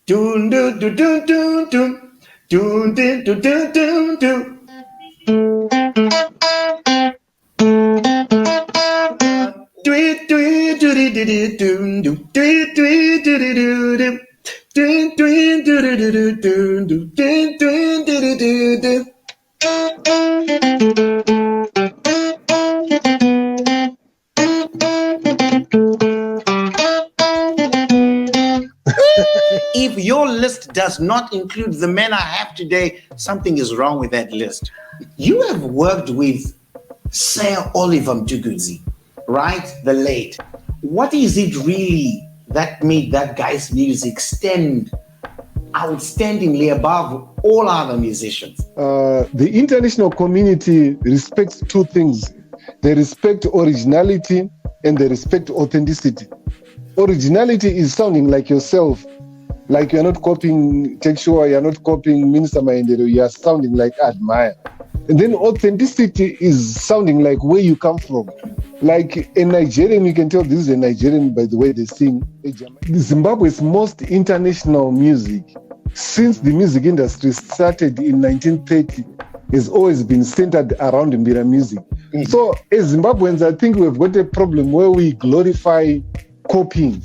Dun dun dun dun dun dun. Dun dun dun dun dun dun. Tweet tweet doo doo doo doo doo. Tweet tweet doo doo doo doo. Tweet tweet doo doo doo doo doo. Tweet tweet doo doo doo doo. If your list does not include the men I have today, something is wrong with that list. You have worked with Sir Oliver Mutukudzi, right? The late. What is it really that made that guy's music stand outstandingly above all other musicians? The international community respects two things. They respect originality and they respect authenticity. Originality is sounding like yourself. Like you're not copying Texua, you're not copying Minister Maendelo, you're sounding like Admire. And then authenticity is sounding like where you come from. Like a Nigerian, you can tell this is a Nigerian by the way they sing. Zimbabwe's most international music, since the music industry started in 1930, has always been centered around Mbira music. So as Zimbabweans, I think we've got a problem where we glorify copying.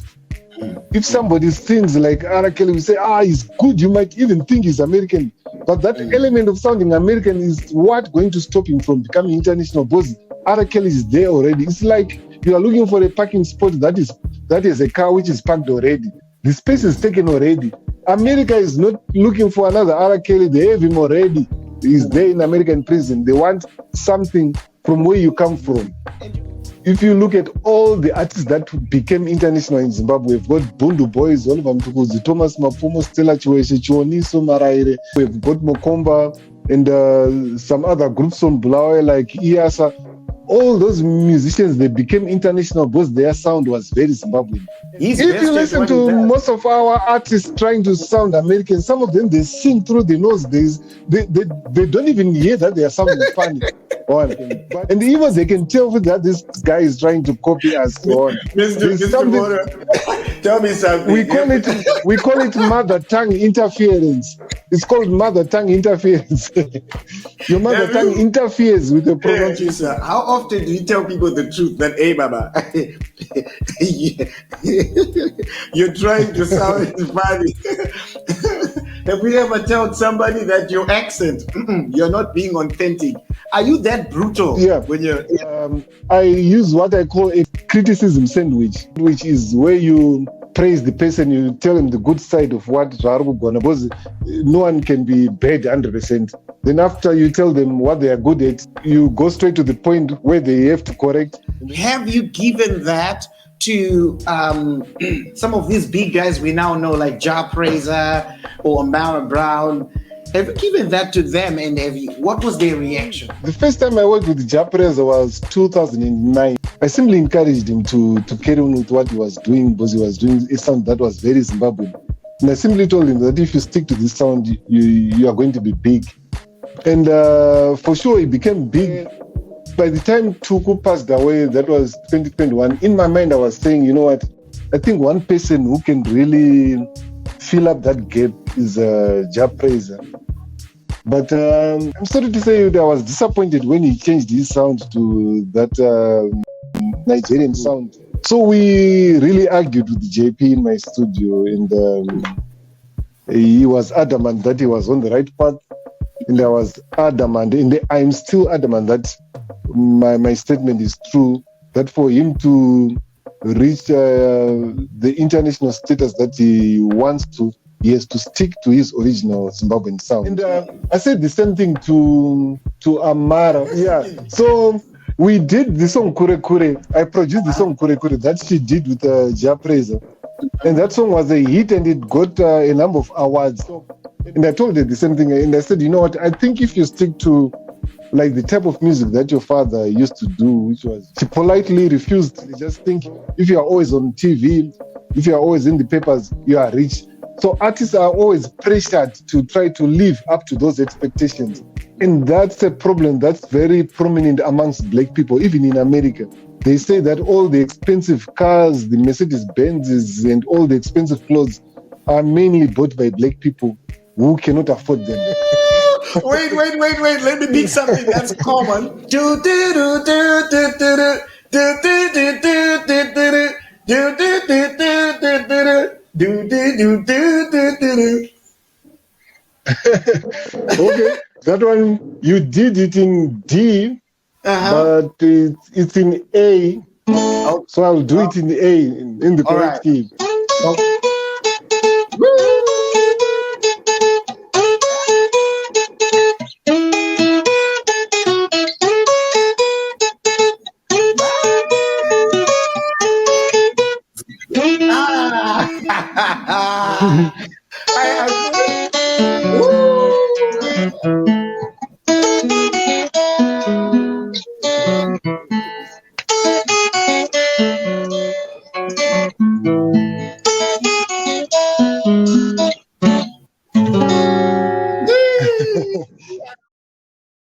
If somebody sings like R. Kelly, we say, he's good. You might even think he's American. But that element of sounding American is what going to stop him from becoming international, because R. Kelly is there already. It's like you are looking for a parking spot that is a car which is parked already. The space is taken already. America is not looking for another R. Kelly. They have him already. He's there in American prison. They want something from where you come from. If you look at all the artists that became international in Zimbabwe, we've got Bundu Boys, Oliver Mutukudzi, Thomas Mapumo, Stella Chiweshe, Chioniso Maraire. We've got Mokomba and some other groups on Bulawayo like Iasa. All those musicians, they became international because their sound was very Zimbabwean. If you listen to most of our artists trying to sound American, some of them, they sing through the nose. They don't even hear that they are sounding funny. And even they can tell that this guy is trying to copy us. Mr. Mora, tell me something. We call it mother tongue interference. It's called mother tongue interference. Your mother tongue interferes with the pronunciation. How often do you tell people the truth that, hey, Baba, you're trying to sound funny? Have we ever told somebody that your accent, you're not being authentic? Are you that brutal? Yeah. When you're, I use what I call a criticism sandwich, which is where you praise the person, you tell them the good side of what because no one can be bad 100%. Then after you tell them what they are good at, you go straight to the point where they have to correct. Have you given that to some of these big guys we now know, like Ja Praiser or Mara Brown? Have you given that to them, and what was their reaction? The first time I worked with Ja Praiser was 2009. I simply encouraged him to carry on with what he was doing, because he was doing a sound that was very Zimbabwean. And I simply told him that if you stick to this sound, you are going to be big. And for sure, he became big. By the time Tuku passed away, that was 2021, in my mind I was saying, you know what, I think one person who can really fill up that gap is Ja Praiser. But I'm sorry to say that I was disappointed when he changed his sound to that Nigerian sound. So we really argued with JP in my studio, and he was adamant that he was on the right path, and I was adamant, and I'm still adamant that my statement is true, that for him to reach the international status that he wants to, he has to stick to his original Zimbabwean sound. And I said the same thing to Amara. Yeah. So we did the song Kure Kure. I produced the song Kure Kure that she did with Ja Praiser. And that song was a hit, and it got a number of awards. And I told her the same thing. And I said, you know what, I think if you stick to like the type of music that your father used to do, which was, she politely refused. They just think if you are always on TV, if you are always in the papers, you are rich. So artists are always pressured to try to live up to those expectations. And that's a problem that's very prominent amongst Black people, even in America. They say that all the expensive cars, the Mercedes Benzes, and all the expensive clothes are mainly bought by black people who cannot afford them. Wait. Let me pick something that's common. Do do do do do do do do do do do do do do do do. Okay, that one you did it in D, but it's in A. So I'll do it in A in the correct key.